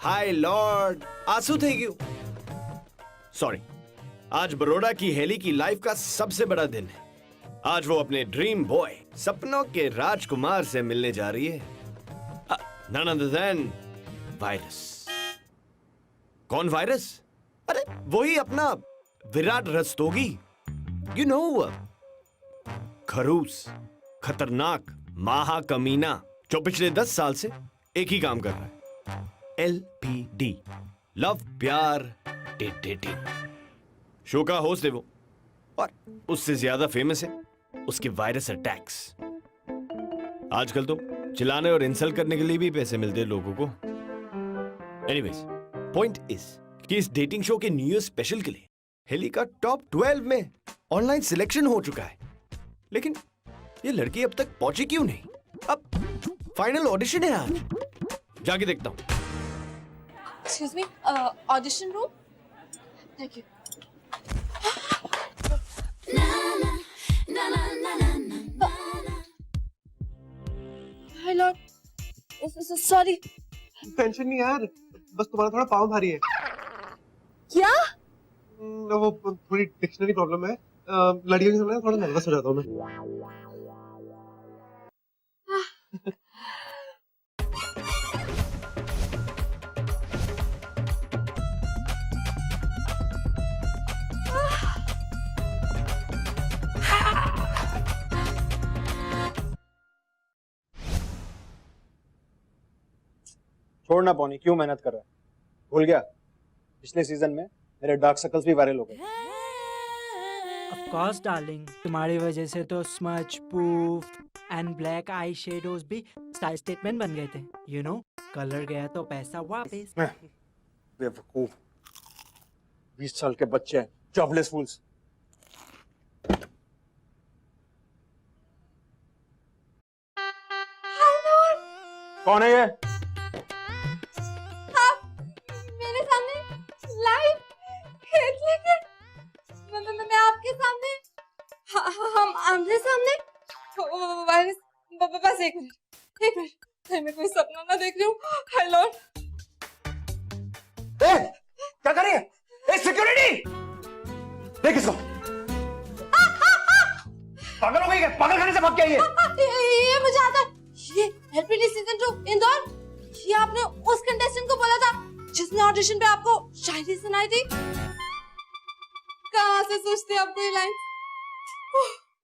हाय Lord आंसू थे क्यों? सॉरी, आज बड़ौदा की हेली की लाइफ का सबसे बड़ा दिन है। आज वो अपने ड्रीम बॉय सपनों के राजकुमार से मिलने जा रही है। none other than virus. कौन वायरस? अरे वही अपना विराट रस्तोगी। यू नो, खरूस, खतरनाक, महाकमीना, जो पिछले 10 साल से एक ही काम कर रहा है। LPD, लव प्यार डेटिंग। शो का होस्ट है वो, और उससे ज्यादा फेमस है उसके वायरस अटैक्स। आजकल तो चिल्लाने और इंसल्ट करने के लिए भी पैसे मिलते हैं लोगों को। एनीवेज, पॉइंट इज कि इस डेटिंग शो के न्यू ईयर स्पेशल के लिए हेली का टॉप 12 में ऑनलाइन सिलेक्शन हो चुका है। लेकिन ये लड़की अब तक पहुंची क्यों नहीं? अब फाइनल ऑडिशन है आज, जाके देखता हूँ। Excuse me, audition room? Thank you. Hi Lord, sorry. Tension नहीं यार, बस तुम्हारा थोड़ा पाँव भारी है। क्या? वो थोड़ी डिक्शनरी प्रॉब्लम है। लड़कियों के सामने थोड़ा नर्वस हो जाता हूँ मैं। छोड़ना पौनी, क्यों मेहनत कर रहा है? भूल गया पिछले सीजन में मेरे डार्क सर्कल्स भी वायरल हो गए। Of course, darling. तुम्हारी वजह से तो smudge, puff and black eye shadows भी स्टाइल स्टेटमेंट बन गए थे। You know, कलर गया तो पैसा वापस। बेवकूफ, 20 साल के बच्चे हैं, जॉबलेस फूल्स। कौन है ये? मेरे सामने लाइव खेत लेके मैं आपके सामने, हम आमने सामने। वायरस, बस एक मिनट, कहीं मैं कोई सपना ना देख रही हूँ। हाय लॉर्ड। क्या कर रही है? सिक्योरिटी, देख इसको। पागल हो गई है? पागल खाने से भाग के आई है। ये मुझे आता है। ये LPD सीजन 2 इंदौर। ये आपने उस कंटेस्टेंट को बोला था जिसने ऑडिशन पे आपको शायरी सुनाई थी। कहाँ से सोचते आपको ये लाइन?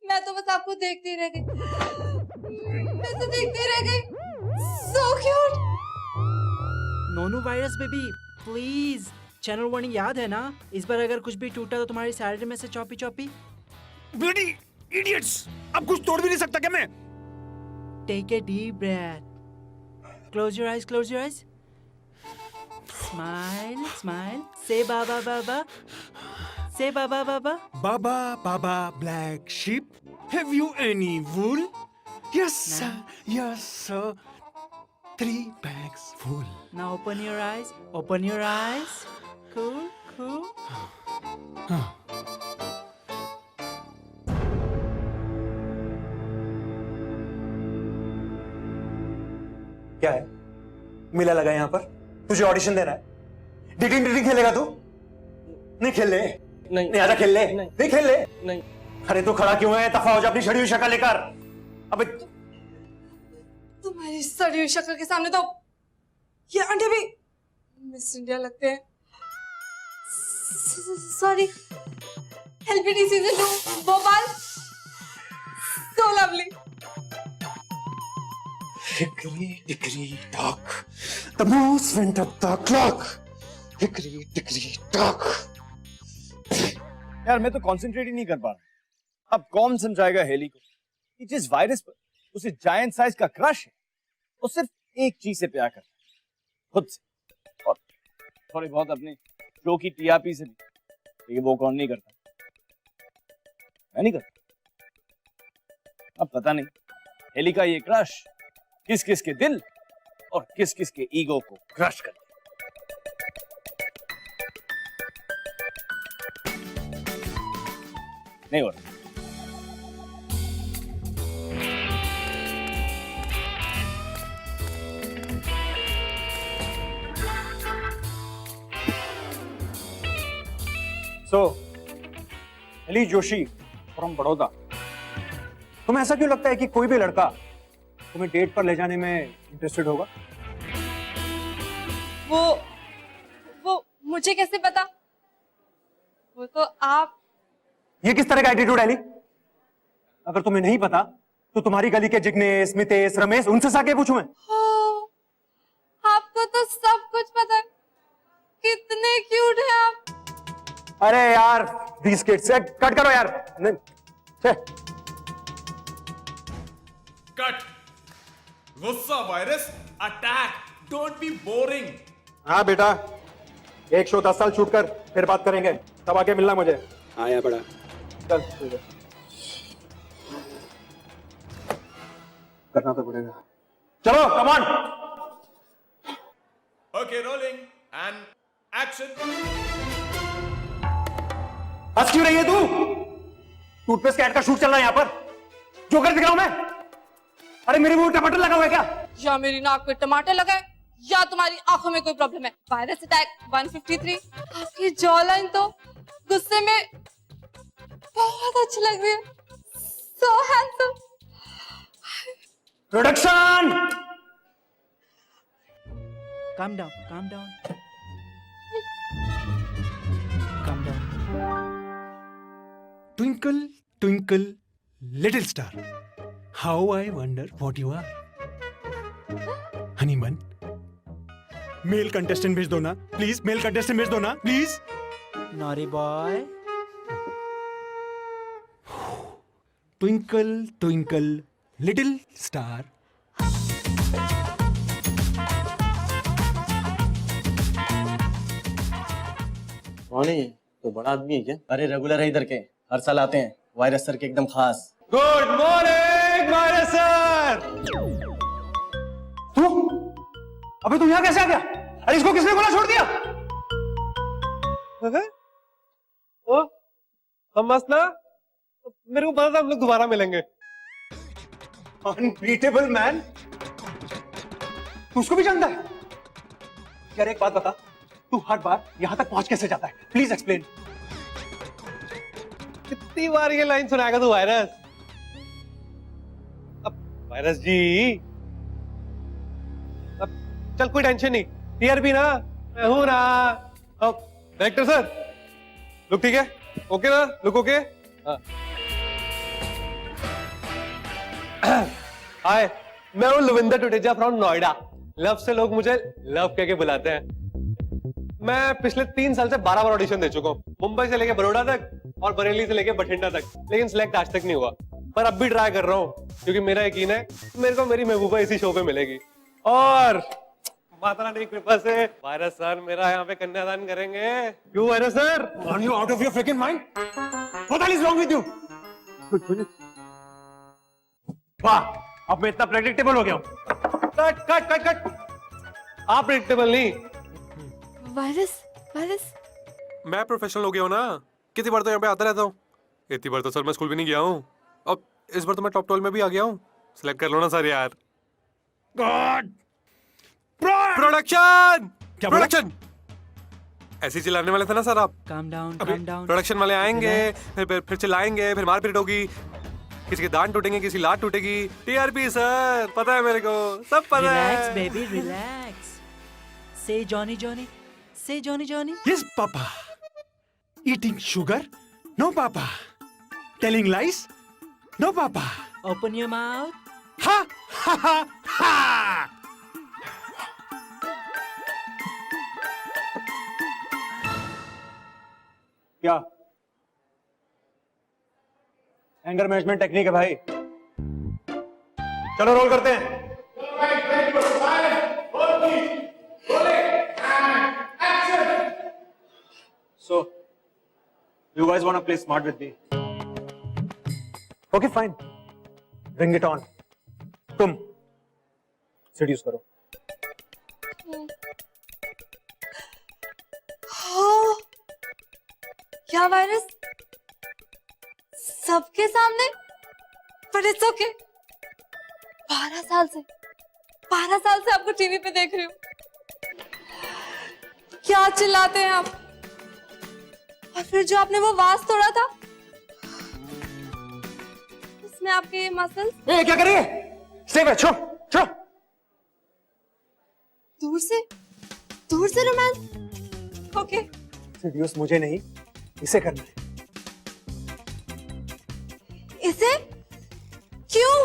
मैं तो बस आपको देखती रह गई। मैं तो देखती रह गई। So cute. नोनू virus baby, please channel warning याद है ना? इस बार अगर कुछ भी टूटा तो तुम्हारी सैलरी में से चॉपी चॉपी। ब्लडी इडियट्स, अब कुछ तोड़ भी नहीं सकता क्या मैं? Take a deep breath. Close your eyes, close your eyes. Smile, smile. Say Baba, Baba. Say Baba, Baba. Baba, Baba, black sheep, have you any wool? Yes, sir. Yes, sir. 3 bags full. Now open your eyes. Open your eyes. Cool, cool. क्या है? मिला लगा यहाँ पर, तुझे audition देना है? Dating खेलेगा तू? नहीं खेल ले। नहीं आजा खेल ले। नहीं खेल ले। नहीं। अरे तू खड़ा क्यों है? दफा हो जा अपनी छड़ी हुई शक्ल लेकर। अबे तुम्हारी सड़ी हुई शक्ल के सामने तो ये अंडे भी मिस इंडिया लगते हैं। Sorry. LPD season 2 Bhopal. So lovely. Hickory dickory dock, the mouse went up the clock. Hickory dickory dock. यार मैं तो कंसंट्रेट ही नहीं कर पा रहा। अब कौन समझाएगा हेली को कि जिस वायरस पर उसे जायंट साइज का क्रश है, वो सिर्फ एक चीज से प्यार करता है, खुद से, और थोड़ी बहुत अपने शो की TRP से भी। लेकिन वो कौन नहीं करता? मैं नहीं करता। अब पता नहीं हेली का ये क्रश किस किस के दिल और किस किस के ईगो को क्रश कर नहीं हो रहा। सो एली जोशी फ्रॉम बड़ौदा, तुम्हें ऐसा क्यों लगता है कि कोई भी लड़का तुम्हें डेट पर ले जाने में इंटरेस्टेड होगा? वो मुझे कैसे पता? वो तो आप। ये किस तरह का एटीट्यूड है एली? अगर तुम्हें नहीं पता तो तुम्हारी गली के जिग्नेश, मितेश, रमेश, उनसे जाके पूछूं मैं? आपको तो सब कुछ पता है। कितने क्यूट हैं आप। अरे यार these kids, कट करो यार। नहीं, छे। कट। गुस्सा virus attack, don't be boring. हाँ बेटा, एक शो 10 साल शूट कर, फिर बात करेंगे, तब आके मिलना मुझे। आया बड़ा, चल करना तो पड़ेगा। चलो come on. Okay rolling and action. हंस क्यों रही है तू? टूथपेस्ट का एड का शूट चल रहा है यहाँ पर, जोकर दिख रहा हूं मैं? अरे मेरे मुंह में टमाटर लगा हुआ है क्या? या मेरी नाक पे टमाटर लगा है या तुम्हारी आंखों में कोई प्रॉब्लम है। Virus attack 153। आपकी जॉ लाइन तो गुस्से में बहुत अच्छी लग रही है। सो handsome. Production. Calm down, calm down. Calm down. Twinkle, twinkle, little star. How I wonder what you are. हनीमन, मेल कंटेस्टेंट भेज दो ना प्लीज, मेल कंटेस्टेंट भेज दो ना please. Naughty boy. Twinkle, twinkle, little star. कौन है ये? तो बड़ा आदमी है क्या? अरे रेगुलर है इधर के, हर साल आते हैं। वायरस सर के एकदम खास। Good morning virus sir. तू? अबे तू यहाँ कैसे आ गया? अरे इसको किसने गोला छोड़ दिया? ओ हम मस्त ना, मेरे को पता था हम लोग दोबारा मिलेंगे। अनबीटेबल मैन, तू उसको भी जानता है? यार एक बात बता, तू हर बार यहां तक पहुंच कैसे जाता है? Please explain. कितनी बार ये लाइन सुनाएगा तू वायरस? अब वायरस जी, अब चल कोई टेंशन नहीं, टीआरपी ना, मैं हूं ना। अब डायरेक्टर सर, लुक ठीक है? ओके ना? Look okay? हाय, मैं हूं लविंदर टुटेजा फ्रॉम नोएडा। लव से लोग मुझे लव कह के बुलाते हैं। मैं पिछले 3 साल से 12 बार ऑडिशन दे चुका हूँ, मुंबई से लेके बड़ौदा तक और बरेली से लेके बठिंडा तक, लेकिन सिलेक्ट आज तक नहीं हुआ। पर अब भी ट्राई कर रहा हूँ, क्योंकि मेरा यकीन है मेरे को मेरी महबूबा इसी शो पे मिलेगी। और माता रानी की कृपा से वायरस सर मेरा यहाँ पे कन्यादान करेंगे। क्यों virus sir? Are you out of your freaking mind? What the hell is wrong with you? वाह, अब मैं इतना प्रेडिक्टेबल हो गया हूँ। कट कट कट कट, आप प्रेडिक्टेबल नहीं। वायरस वायरस मैं प्रोफेशनल हो गया हूँ ना, कितनी बार तो यहाँ पे आता रहता हूँ। इतनी बार तो सर मैं स्कूल भी नहीं गया हूँ, अब इस बार तो मैं टॉप 12 में भी आ गया हूँ। सिलेक्ट कर लो ना सर यार। गॉड प्रोडक्शन, क्या बोला? प्रोडक्शन ऐसे ही चिल्लाने वाले थे ना सर आप? Calm down, अबे calm down. प्रोडक्शन वाले आएंगे, फिर चिल्लाएंगे, फिर मारपीट होगी, किसी के दांत टूटेंगे, किसी लात टूटेगी। टीआरपी सर, पता है मेरे को, सब पता है। Relax, baby, relax. Say Johnny, Johnny. Say Johnny, Johnny. Yes, Papa. Eating sugar? No, Papa. Telling lies? No, Papa. Open your mouth. Ha! Ha! Ha! Ha! क्या एंगर मैनेजमेंट टेक्निक है भाई? चलो रोल करते हैं। So, you guys want to play smart with me? Okay, fine. Bring it on. तुम seduce करो। हाँ, क्या वायरस? सबके सामने? पर इट्स ओके। 12 साल से आपको टीवी पे देख रही हूँ। क्या चिल्लाते हैं आप? और फिर जो आपने वो वास तोड़ा था, उसमें आपके मसल्स ए, क्या कर रही है? स्टे बैक, छोड़ छोड़। दूर से रोमांस। ओके। सीरियस मुझे नहीं, इसे करना है। इसे क्यों?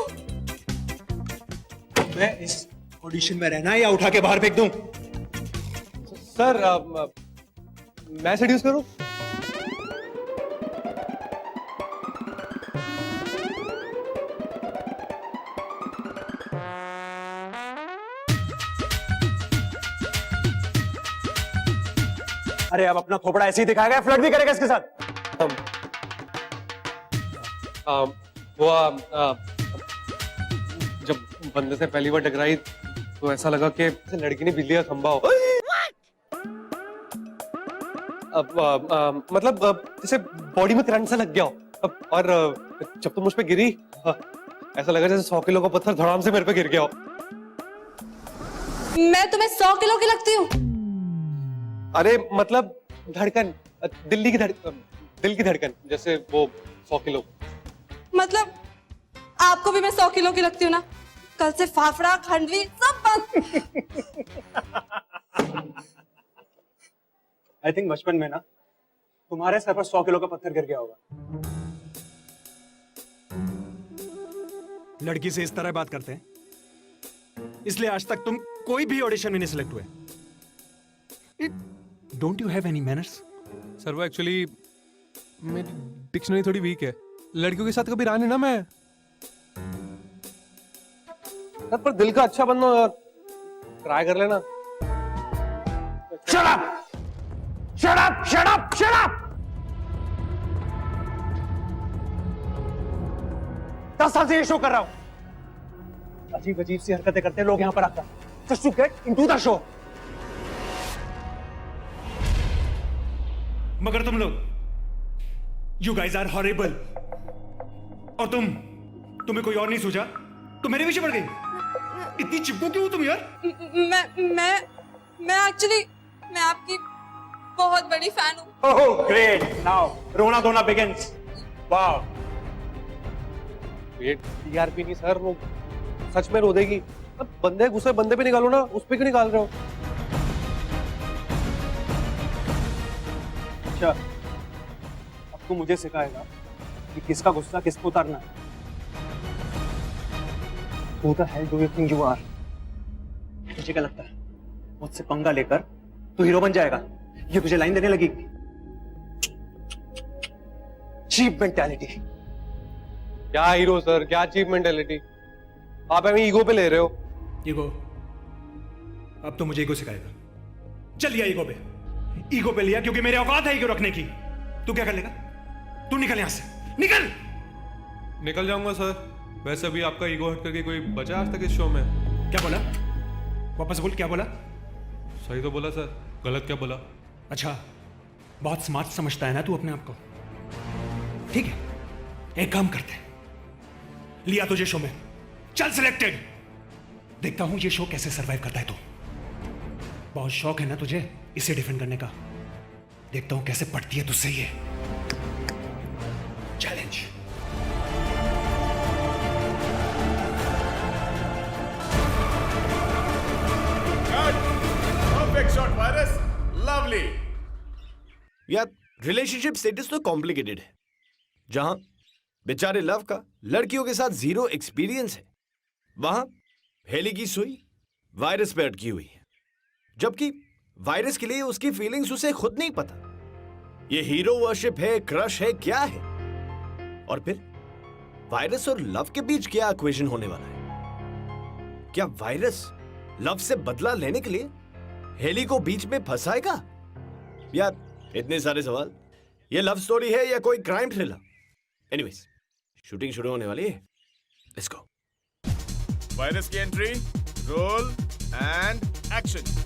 मैं इस ऑडिशन में रहना है या उठा के बाहर फेंक दूं? सर मैं सेड्यूस करूं? अरे अब अपना थोपड़ा ऐसे ही दिखाएगा, फ्लर्ट भी करेगा इसके साथ? जब बंदे से पहली बार टकराई तो ऐसा लगा कि जैसे लड़की ने बिजली का खंभा हो। मतलब जैसे बॉडी में करंट सा लग गया हो। और जब तुम मुझ पे गिरी, ऐसा लगा जैसे 100 किलो का पत्थर धड़ाम से मेरे पे गिर गया हो। मैं तुम्हें 100 किलो की लगती हूँ? अरे मतलब धड़कन, दिल की धड़कन जैसे वो 100 किलो। मतलब आपको भी मैं 100 किलो की लगती हूँ ना? कल से फाफड़ा खंडवी सब बंद। आई थिंक बचपन में ना तुम्हारे सर पर 100 किलो का पत्थर गिर गया होगा। लड़की से इस तरह बात करते हैं, इसलिए आज तक तुम कोई भी ऑडिशन में नहीं सिलेक्ट हुए। Don't you have any manners? Sir वो एक्चुअली मेरी डिक्शनरी थोड़ी वीक है, लड़कियों के साथ कभी रहा नहीं ना मैं। सर पर दिल का अच्छा बंदो यार, ट्राई कर लेना। Shut up! Shut up! Shut up! Shut up! 10 साल से ये शो कर रहा हूं। अजीब अजीब सी हरकतें करते हैं लोग यहां पर आकर। Just to get into the show. मगर तुम लोग, यू गाइज आर हॉरिबल। और तुम्हें कोई और नहीं सूझा तो मेरे पीछे पड़ गई। इतनी चिपको क्यों हो तुम यार? मैं एक्चुअली मैं आपकी बहुत बड़ी फैन हूँ। Oh, great! Now, रोना धोना begins. Wow! ये टीआरपी नहीं सर, वो सच में रो देगी। अब बंदे गुस्से बंदे पे निकालो ना, उस पे क्यों निकाल रहे हो? अच्छा, अब तू मुझे सिखाएगा कि किसका गुस्सा किसको उतारना है। Who the hell do you think you are? तुझे क्या लगता है मुझसे पंगा लेकर तू हीरो बन जाएगा? ये तुझे लाइन देने लगी? Cheap mentality. क्या हीरो सर, क्या चीप मेंटालिटी? आप हमें ईगो पे ले रहे हो। ईगो? अब तो मुझे ईगो सिखाएगा। चल लिया ईगो पे, ईगो पे लिया क्योंकि मेरे औकात है ईगो रखने की। तू क्या कर लेगा? तू निकल यहां से, निकल। निकल जाऊंगा सर। वैसे भी आपका ईगो हट करके कोई बचा आज तक इस शो में? क्या बोला? वापस बोल, क्या बोला? सही तो बोला सर, गलत क्या बोला? अच्छा, बहुत स्मार्ट समझता है ना तू अपने आप को। ठीक है, एक काम करते हैं, लिया तुझे शो में, चल सिलेक्टेड। देखता हूं ये शो कैसे सरवाइव करता है तू। बहुत शौक है ना तुझे इसे डिफेंड करने का। देखता हूं कैसे पड़ती है तुझसे ये challenge. Perfect shot, Virus. Lovely. यार रिलेशनशिप स्टेटस तो कॉम्प्लिकेटेड है, जहां बेचारे लव का लड़कियों के साथ जीरो एक्सपीरियंस है, वहां हेली की सुई वायरस पे अटकी हुई है, जबकि वायरस के लिए उसकी फीलिंग्स उसे खुद नहीं पता। ये हीरो वर्शिप है, क्रश है, क्या है? और फिर वायरस और लव के बीच क्या इक्वेशन होने वाला है? क्या वायरस लव से बदला लेने के लिए हेली को बीच में फंसाएगा? यार इतने सारे सवाल। ये लव स्टोरी है या कोई क्राइम थ्रिलर? एनीवेज, शूटिंग शुरू होने वाली है, लेट्स गो। Virus की entry, roll and action.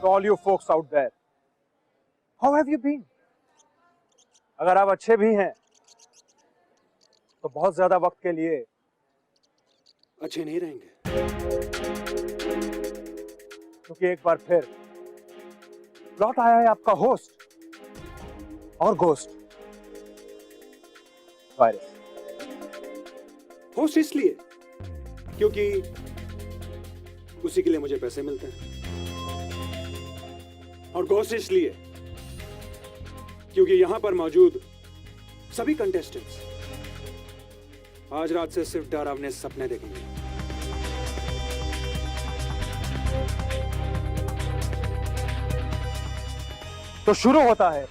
To all you folks out there, how have you been? अगर आप अच्छे भी हैं तो बहुत ज्यादा वक्त के लिए अच्छे नहीं रहेंगे। क्योंकि एक बार फिर लौट आया है आपका होस्ट और गोस्ट वायरस। होस्ट इसलिए क्योंकि उसी के लिए मुझे पैसे मिलते हैं, और घोस्ट इसलिए क्योंकि यहां पर मौजूद सभी कंटेस्टेंट्स आज रात से सिर्फ डरावने सपने देखेंगे। तो शुरू होता है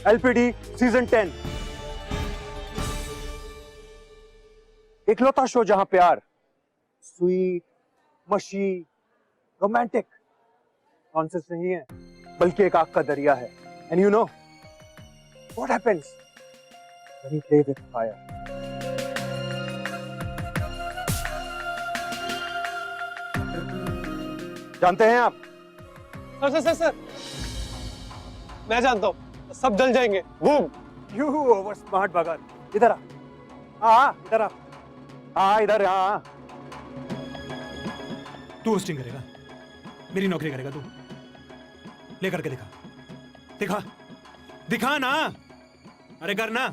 एलपीडी सीजन 10, इकलौता शो जहां प्यार स्वीट, मशी, रोमांटिक नॉनसेंस नहीं है, बल्कि एक आग का दरिया है। And you know what happens when you play with fire. जानते हैं आप? सर मैं जानता हूँ, सब जल जाएंगे। बूम। यू ओवर स्मार्ट बगर, इधर आ, इधर आ, इधर आ। तू होस्टिंग करेगा, मेरी नौकरी करेगा तू। ले करके दिखा, दिखा दिखा ना, अरे करना।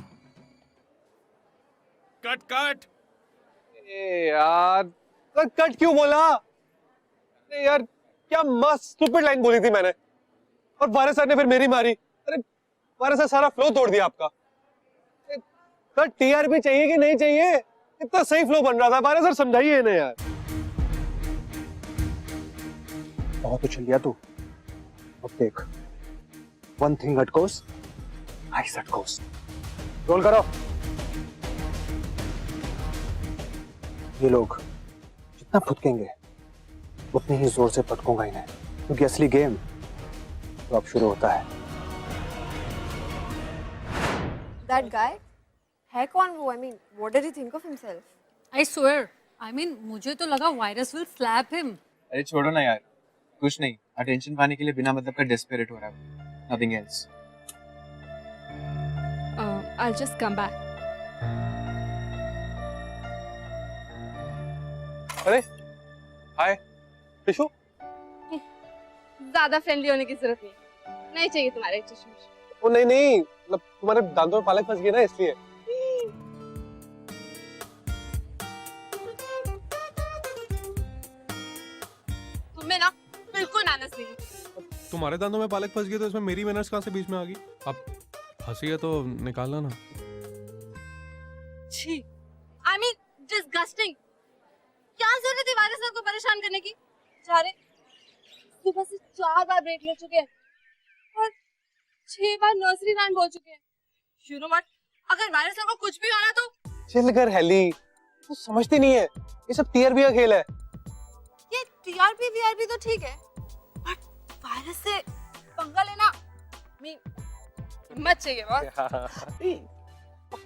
Cut cut. ए यार, सर कट क्यों बोला? अरे यार, क्या मस्त स्टूपिड लाइन बोली थी मैंने, और वारिस सर ने फिर मेरी मारी। अरे वारिस सर सारा फ्लो तोड़ दिया आपका। सर टीआरपी चाहिए कि नहीं चाहिए? इतना सही फ्लो बन रहा था। वारिस सर समझाइए ना यार। बहुत उछल लिया तू, अब देख, वन थिंग अट गोस, आइस अट गोस। रोल करो। ये लोग जितना फुदकेंगे उतनी ही जोर से पटकूंगा इन्हें, क्योंकि असली गेम तो अब शुरू होता है। That guy है कौन वो? I mean, what did he think of himself? I swear. I mean, मुझे तो लगा वायरस will slap him. अरे छोड़ो ना यार, कुछ नहीं, अटेंशन पाने के लिए बिना मतलब का डेस्परेट हो रहा है, nothing else. I'll just come back. अरे हाय टिशू। ज्यादा फ्रेंडली होने की जरूरत नहीं चाहिए तुम्हारे चश्मे। ओ नहीं, मतलब तुम्हारे दांतों में पालक फंस गई ना, इसलिए। तुम्हें ना बिल्कुल मैनर्स नहीं। तुम्हारे दांतों में पालक फंस गई तो इसमें मेरी मैनर्स कहाँ से बीच में आ गई? अब हंसी है तो निकालना ना। छी, I mean, disgusting. क्या जरूरत थी वायरस सर को परेशान करने की? बेचारे सुबह से 4 बार ब्रेक ले चुके हैं और 6 बार नर्सरी लाइन बोल चुके हैं। You know what? अगर वायरस सर को कुछ भी होना तो चिल कर हेली, तू समझती नहीं है, ये सब टीआरपी का खेल है। ये टीआरपी वीआरपी तो ठीक है, बट वायरस से पंगा लेना हिम्मत चाहिए बॉस।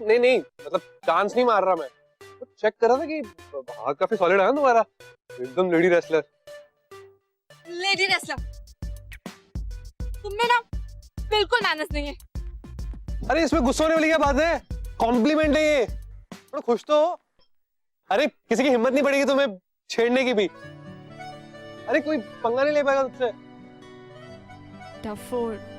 नहीं, मतलब चांस नहीं मार रहा मैं, तो चेक कर रहा था कि हाथ काफी सॉलिड है ना तुम्हारा, एकदम लेडी रेसलर। लेडी रेसलर, तुमने ना बिल्कुल मैनर्स नहीं है। अरे इसमें गुस्सा होने वाली क्या बात है? कॉम्प्लीमेंट है ये, थोड़ा खुश तो हो। अरे किसी की हिम्मत नहीं पड़ेगी तुम्हें छेड़ने की भी। अरे कोई पंगा नहीं ले पाएगा तुझसे। टफोर।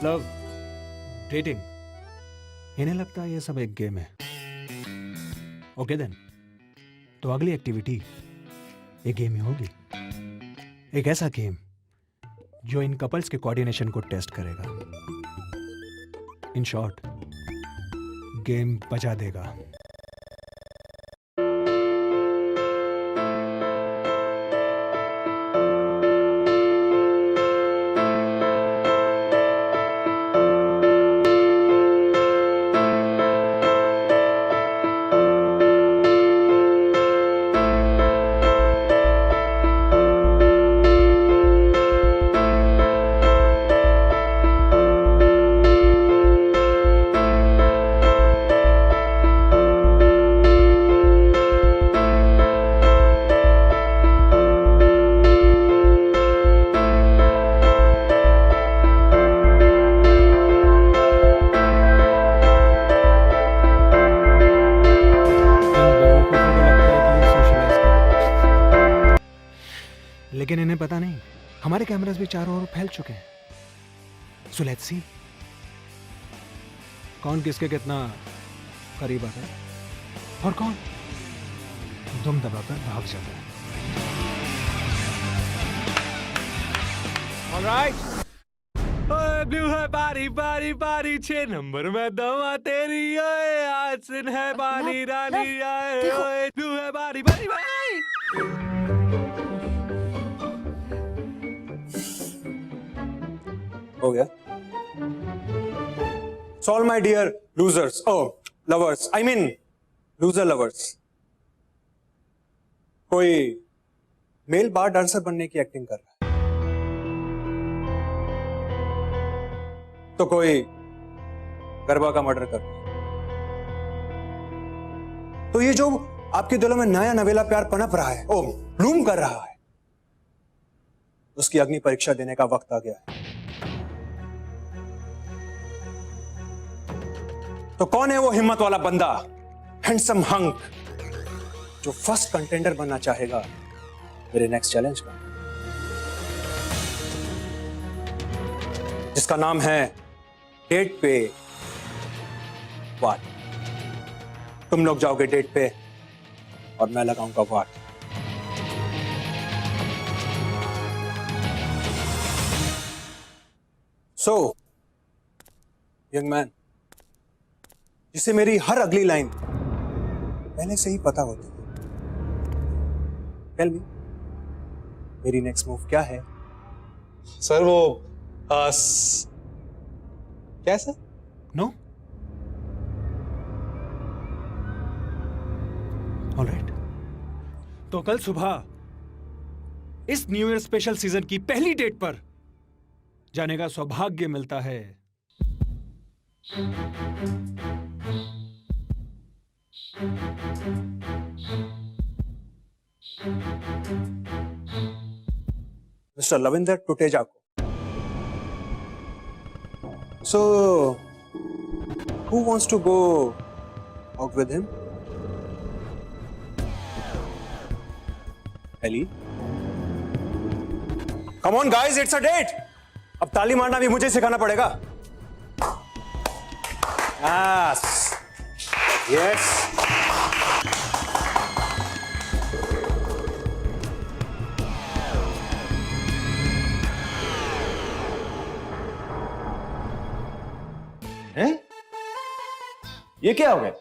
लव, डेटिंग, इन्हें लगता है ये सब एक गेम है। ओके देन, तो अगली एक्टिविटी एक गेम ही होगी। एक ऐसा गेम जो इन कपल्स के कोऑर्डिनेशन को टेस्ट करेगा। इन शॉर्ट, गेम बजा देगा। लेकिन इन्हें पता नहीं, हमारे कैमरास भी चारों ओर फैल चुके हैं। सो लेट्स सी कौन किसके कितना करीब आता है और कौन दुम दबाकर भाग जाता है। ऑलराइट, ब्लू है बारी बारी बारी, 6 नंबर में दवा तेरी, ओए आसिन है बानी रानी, आए ओए ब्लू है बारी बारी बारी। हो गया? Solve my dear losers. Oh, lovers. I mean, loser lovers. कोई मेल बार डांसर बनने की एक्टिंग कर रहा है, तो कोई गरबा का मर्डर कर रहा है। तो ये जो आपके दिलों में नया नवेला प्यार पनप रहा है, ओ ब्लूम कर रहा है, उसकी अग्नि परीक्षा देने का वक्त आ गया है। तो कौन है वो हिम्मत वाला बंदा, हैंडसम हंक, जो फर्स्ट कंटेंडर बनना चाहेगा मेरे नेक्स्ट चैलेंज का, जिसका नाम है डेट पे वाट। तुम लोग जाओगे डेट पे और मैं लगाऊंगा वाट। सो यंग मैन, जिसे मेरी हर अगली लाइन पहले से ही पता होती है, टेल मी, मेरी नेक्स्ट मूव क्या है? सर वो क्या सर? नो? ऑलराइट, तो कल सुबह इस न्यू ईयर स्पेशल सीजन की पहली डेट पर जाने का सौभाग्य मिलता है मिस्टर लविंदर टुटेजा को। So, who wants to go out with him? Ellie? Come on guys, it's a date. अब ताली मारना भी मुझे सिखाना पड़ेगा। Yes. Yes. हैं? ये क्या हो गया?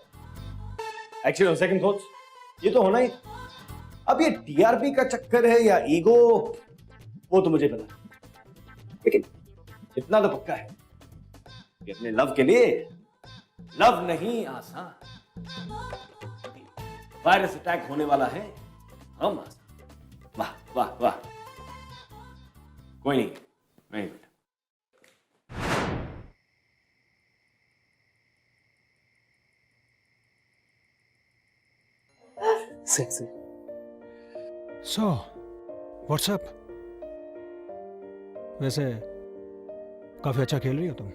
एक्चुअली सेकंड थॉट्स, ये तो होना ही। अब ये टीआरपी का चक्कर है या ईगो, वो तो मुझे पता, लेकिन इतना तो पक्का है कि अपने लव के लिए लव नहीं आसान। वायरस अटैक होने वाला है, हम आसान। वाह वाह वाह, कोई नहीं, नहीं बेटा। Sexy. सो व्हाट्सअप, वैसे काफी अच्छा खेल रही हो तुम,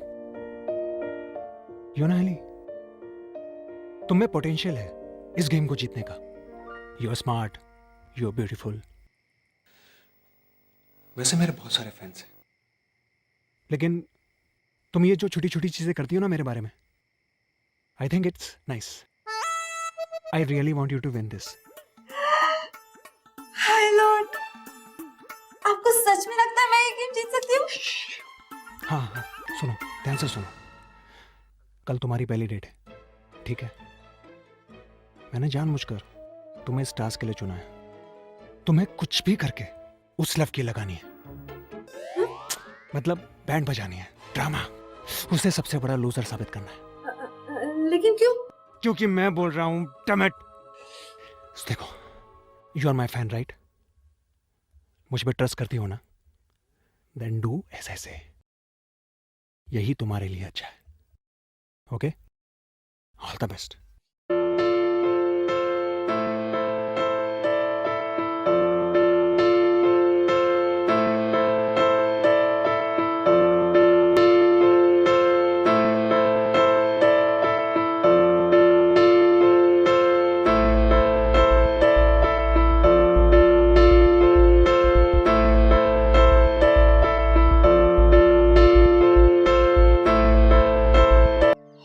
यू ना एली, तुम में पोटेंशियल है इस गेम को जीतने का। You are smart, you are beautiful. वैसे मेरे बहुत सारे फैंस हैं, लेकिन तुम ये जो छोटी छोटी चीजें करती हो ना मेरे बारे में, I think it's nice. I really want you to win this. Hi Lord, आपको सच में लगता है मैं ये गेम जीत सकती हूँ? हाँ हाँ, सुनो, ध्यान से सुनो। कल तुम्हारी पहली डेट है, ठीक है? मैंने जानबूझकर तुम्हें इस टास्क के लिए चुना है। तुम्हें कुछ भी करके उस लव की लगानी है। मतलब बैंड बजानी है, ड्रामा, उसे सबसे बड़ा लूजर साबित करना है। लेकिन क्यों? क्योंकि मैं बोल रहा हूं टमेट। देखो, you are my fan right? मुझ पे ट्रस्ट करती हो ना? देन डू ऐसे ऐसे, यही तुम्हारे लिए अच्छा है। Okay, all the best.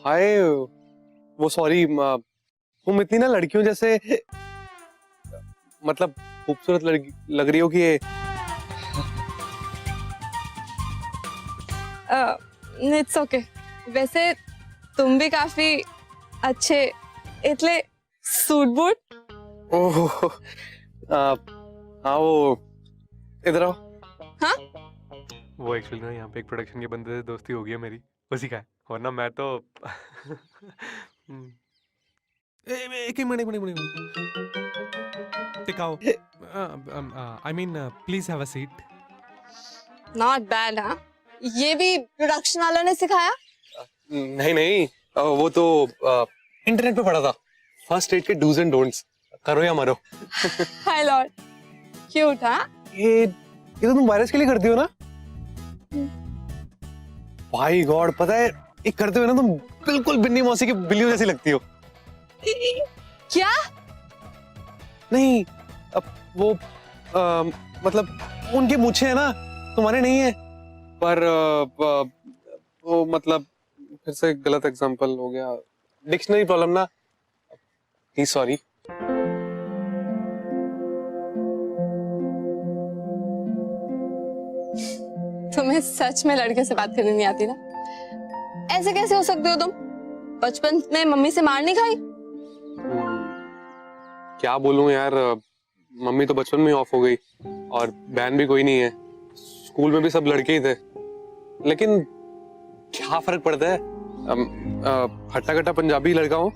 Hi, वो सॉरी, तुम इतनी ना लड़कियों जैसे, मतलब खूबसूरत लग रही हो कि ये इट्स ओके। वैसे तुम भी काफी अच्छे, इतने सूट बूट। ओह, हाँ वो इधर आओ। हाँ? वो एक्चुअली ना यहाँ पे एक प्रोडक्शन के बंदे से दोस्ती हो गई है मेरी, उसी का है। वरना मैं तो एक मिनट टिकाओ। I mean please have a seat. Not bad. हाँ, ये भी प्रोडक्शन वालों ने सिखाया? नहीं, वो तो इंटरनेट पे पढ़ा था। फर्स्ट एड के डूज एंड डोंट्स, करो या मरो। हाय लॉर्ड, क्यूट। हाँ, ये तो तुम वायरस के लिए करती हो ना? भाई गॉड, पता है ये करते हुए ना तुम बिल्कुल बिन्नी मौसी की बिल्लियों जैसी लगती हो। क्या? नहीं, अब वो मतलब उनके मूछें है ना, तुम्हारे नहीं है। पर वो मतलब फिर से गलत एग्जांपल हो गया, डिक्शनरी प्रॉब्लम ना। ही सॉरी। तुम्हें सच में लड़के से बात करनी नहीं आती ना? ऐसे कैसे हो सकते हो तुम? बचपन में मम्मी से मार नहीं खाई? क्या बोलूं यार, मम्मी तो बचपन में ऑफ हो गई और बहन भी कोई नहीं है। स्कूल में भी सब लड़के ही थे, लेकिन क्या फर्क पड़ता है? हट्टा कट्टा पंजाबी लड़का हूँ,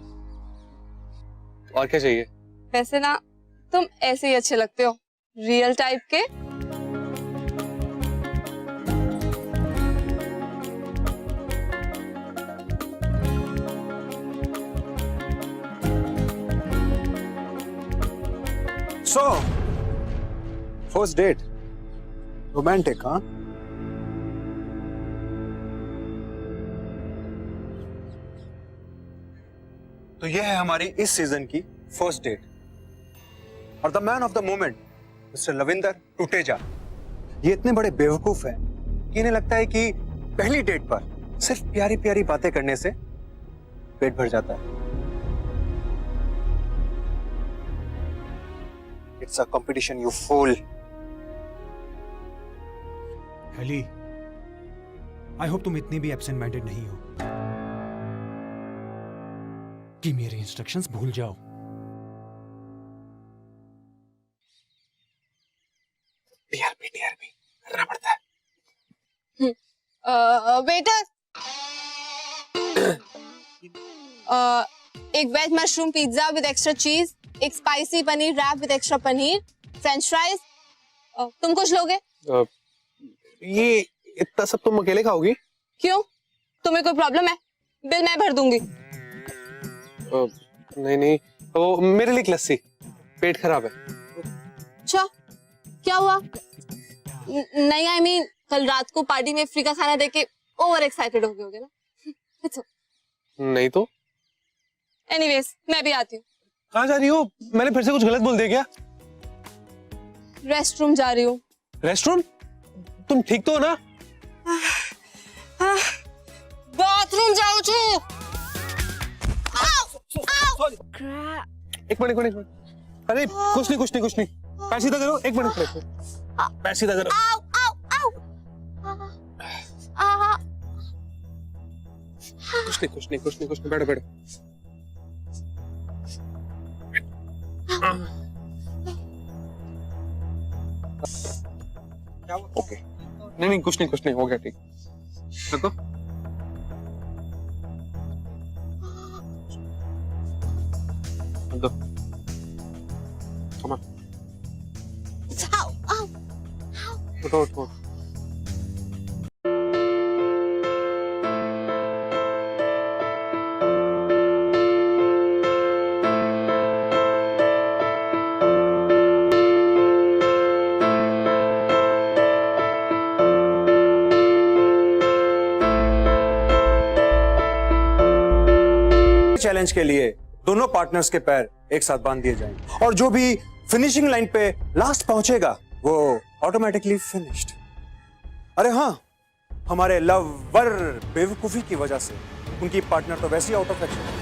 और क्या चाहिए? वैसे ना तुम ऐसे ही अच्छे लगते हो, रियल टाइप के। So, first date, romantic, हाँ? तो यह है हमारी इस सीजन की फर्स्ट डेट, और the man of the moment mister Lavinder Tuteja. ये इतने बड़े बेवकूफ हैं कि इन्हें लगता है कि पहली डेट पर सिर्फ प्यारी प्यारी बातें करने से पेट भर जाता है। It's a competition, you fool. Haley, I hope तुम इतनी भी एब्सेंट माइंडेड नहीं हो कि मेरे इंस्ट्रक्शंस भूल जाओ। DRP करना पड़ता है। वेटर, एक veg mushroom pizza with extra cheese, एक spicy paneer wrap with extra paneer, French fries. तुम कुछ लोगे? ये इतना सब तुम अकेले खाओगी? क्यों, तुम्हें कोई प्रॉब्लम है? बिल मैं भर दूंगी। नहीं, वो मेरे लिए एक लस्सी, पेट खराब है। अच्छा, क्या हुआ? नहीं, आई मीन कल रात को पार्टी में फ्री का खाना देके ओवर एक्साइटेड हो गए होगे ना? It's okay. नहीं तो? एनीवेज, मैं भी आती हूँ। कहाँ जा रही हो? मैंने फिर से कुछ गलत बोल दिया क्या? रेस्ट रूम जा रही हूँ। रेस्टरूम? तुम ठीक तो हो ना? बाथरूम जाऊँ छू। एक मिनट। अरे कुछ नहीं। पैर सीधा करो, एक मिनट। पैर सीधा करो। आओ आओ आओ आ कुछ नहीं, बैठो बैठो। ओके, नहीं कुछ नहीं, हो गया, ठीक। रखो। दो। कमा। आओ आओ उठो। चैलेंज के लिए दोनों पार्टनर्स के पैर एक साथ बांध दिए जाएंगे और जो भी फिनिशिंग लाइन पे लास्ट पहुंचेगा वो ऑटोमेटिकली फिनिश्ड। अरे हाँ, हमारे लवर बेवकूफी की वजह से उनकी पार्टनर तो वैसे ही आउट ऑफ एक्शन।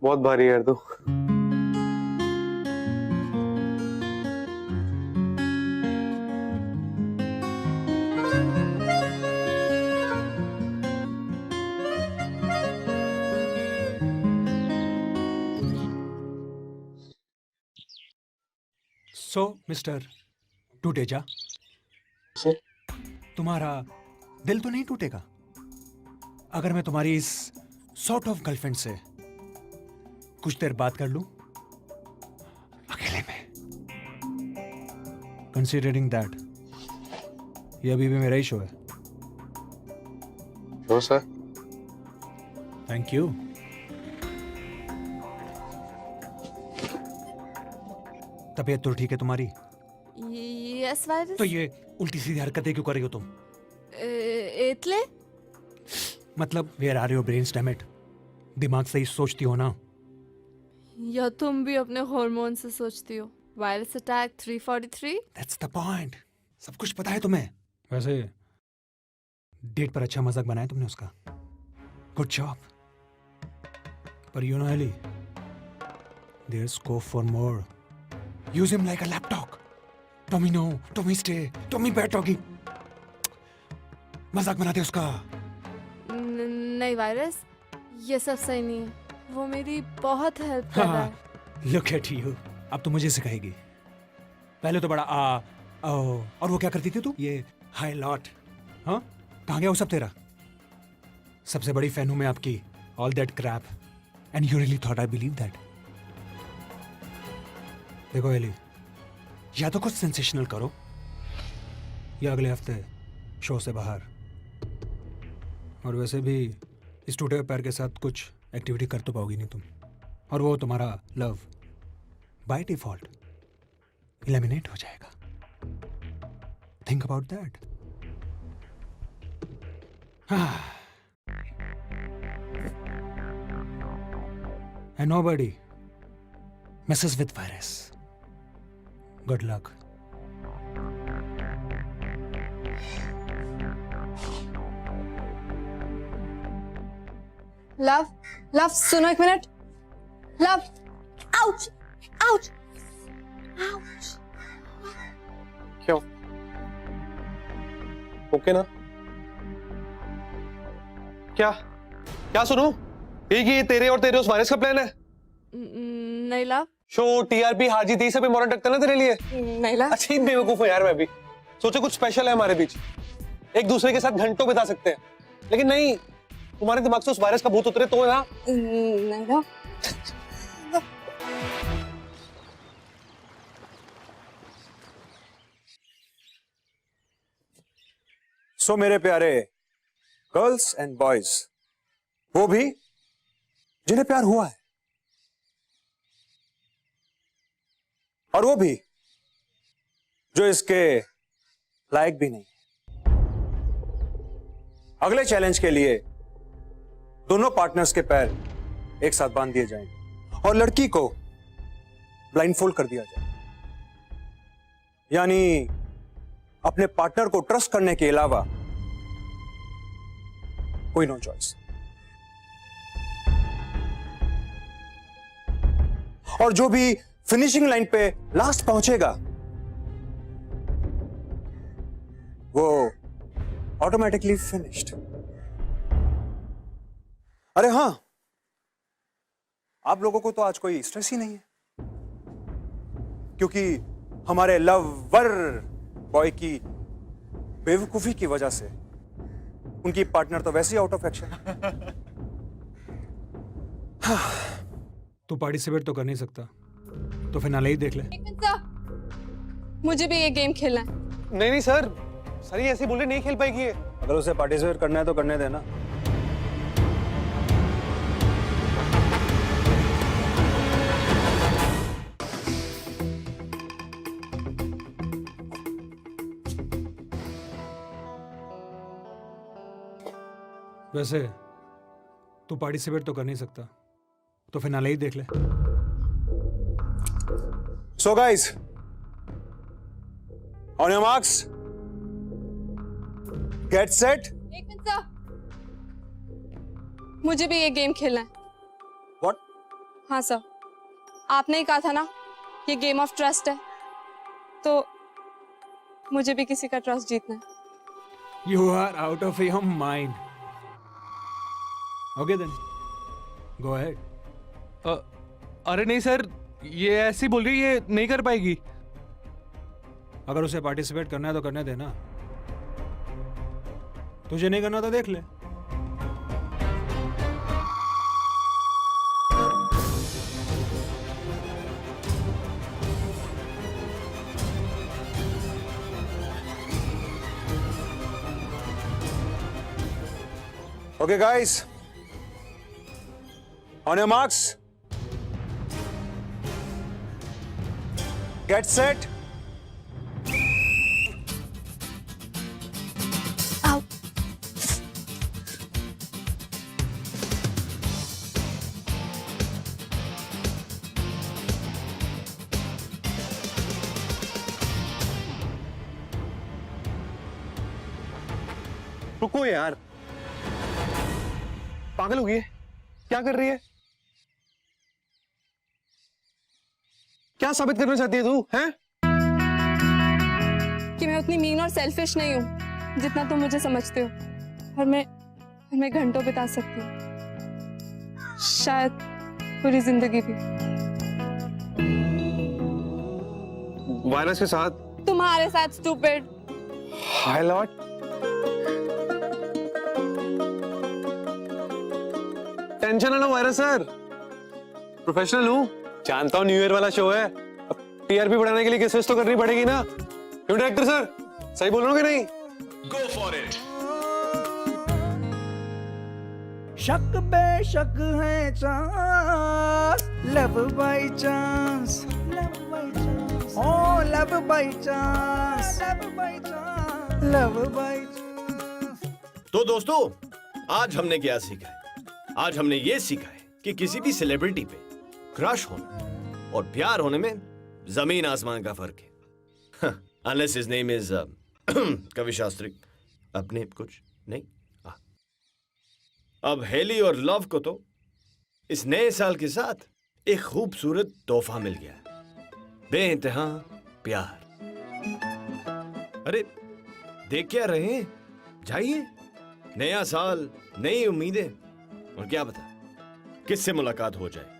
बहुत भारी है यार तू। सो मिस्टर टूटेजा, तुम्हारा दिल तो नहीं टूटेगा अगर मैं तुम्हारी इस सॉर्ट ऑफ गर्लफ्रेंड से कुछ देर बात कर लूं अकेले में? कंसीडरिंग दैट ये अभी भी मेरा ही शो है। Show sir. Thank you. तबीयत तो ठीक है तुम्हारी? Yes virus. तो ये उल्टी सीधी हरकतें क्यों कर रही हो तुम? एतले मतलब where are your brains damn it? दिमाग से ही सोचती हो ना? या तुम भी अपने हार्मोन से सोचती हो? Virus attack 343। That's the point. सब कुछ पता है तुम्हें। वैसे डेट पर अच्छा मजाक बनाया तुमने उसका। Good job. पर you know Ellie, there is scope for more. Use him like a laptop. Tommy no, Tommy stay, Tommy bad doggy. मजाक बनाते उसका। नहीं वायरस, ये सब सही नहीं है। वो मेरी बहुत हेल्प कर रहा है। Look at you. अब तो मुझे सिखाएगी। पहले तो बड़ा ओ, और वो क्या करती थी तू? ये हाई लॉट। हाँ, कहाँ गया वो सब तेरा? सबसे बड़ी फैन हूं मैं आपकी। All that crap and you really thought I believe that? देखो एली, या तो कुछ सेंसेशनल करो या अगले हफ्ते शो से बाहर। और वैसे भी इस टूटे हुए पैर के साथ कुछ एक्टिविटी कर तो पाओगी नहीं तुम। और वो तुम्हारा लव बाय डिफॉल्ट एलिमिनेट हो जाएगा। Think about that. And nobody messes with virus. Good luck. Love सुनो एक minute. Love, ouch ouch ouch. क्यों? ओके ना? क्या सुनो? ये तेरे और तेरे उस वायरस का प्लान है? नहीं लव। शो, टीआरपी, हार जीत, सब इम्पोर्टेंट रखता ना तेरे लिए? नहीं लव। अच्छी बेवकूफ हूं यार मैं भी। सोचो कुछ स्पेशल है हमारे बीच, एक दूसरे के साथ घंटों बिता सकते हैं, लेकिन नहीं, तुम्हारे दिमाग से उस वायरस का भूत उतरे तो ना। नहीं लव। सो मेरे प्यारे गर्ल्स एंड बॉयज, वो भी जिन्हें प्यार हुआ है, और वो भी जो इसके लायक भी नहीं। अगले चैलेंज के लिए दोनों पार्टनर्स के पैर एक साथ बांध दिए जाएंगे और लड़की को ब्लाइंडफोल्ड कर दिया जाए, यानी अपने पार्टनर को ट्रस्ट करने के अलावा कोई नो चॉइस। और जो भी फिनिशिंग लाइन पे लास्ट पहुंचेगा वो ऑटोमेटिकली फिनिश्ड। अरे हां, आप लोगों को तो आज कोई स्ट्रेस ही नहीं है, क्योंकि हमारे लवर बॉय की बेवकूफी की वजह से उनकी पार्टनर तो वैसे ही आउट ऑफ एक्शन। तू पार्टिसिपेट तो कर नहीं सकता, तो फिनाले ही देख ले। एक मिनट सर, मुझे भी ये गेम खेलना है। नहीं नहीं सर, सर ये ऐसे बोले नहीं खेल पाएगी ये। अगर उसे पार्टिसिपेट करना है तो करने देना। वैसे तू पार्टिसिपेट तो कर नहीं सकता, तो फिनाले ही देख ले। So guys, on your marks, get set. एक मिनट सर, मुझे भी ये गेम खेलना है। What? हाँ सर, आपने ही कहा था ना ये गेम ऑफ ट्रस्ट है, तो मुझे भी किसी का ट्रस्ट जीतना है। You are out of your mind. Okay then, go ahead. अरे नहीं सर, ये ऐसी बोल रही है, ये नहीं कर पाएगी। अगर उसे पार्टिसिपेट करना है तो करने देना, तुझे नहीं करना तो देख ले। Okay guys, on your marks, get set. आओ। रुको यार, पागल हो गई है? क्या कर रही है? क्या साबित करना चाहती है तू, हैं? कि मैं उतनी मीन और सेल्फिश नहीं हूँ जितना तुम मुझे समझते हो, और मैं घंटों बिता सकती हूँ, शायद पूरी जिंदगी भी। वायरस के साथ? तुम्हारे साथ स्टूपिड। हाय लॉर्ड, टेंशन है ना वायरस सर, प्रोफेशनल हूँ, जानता हूँ न्यू ईयर वाला शो है, अब टीआरपी बढ़ाने के लिए केसेस तो करनी पड़ेगी ना। क्यों डायरेक्टर सर, सही बोल रहा हूँ कि नहीं? Go for it. शक बेशक है chance, love by chance, oh love by chance, love by chance. तो दोस्तों, आज हमने क्या सीखा है? आज हमने ये सीखा है कि किसी भी सेलिब्रिटी पे क्रश होना और प्यार होने में जमीन आसमान का फर्क है। अनलेस हिज नेम इज कवि शास्त्री। अपने कुछ नहीं। अब हेली और लव को तो इस नए साल के साथ एक खूबसूरत तोहफा मिल गया, बेइंतहा प्यार। अरे देख क्या रहे हैं, जाइए, नया साल, नई उम्मीदें, और क्या पता किससे मुलाकात हो जाए।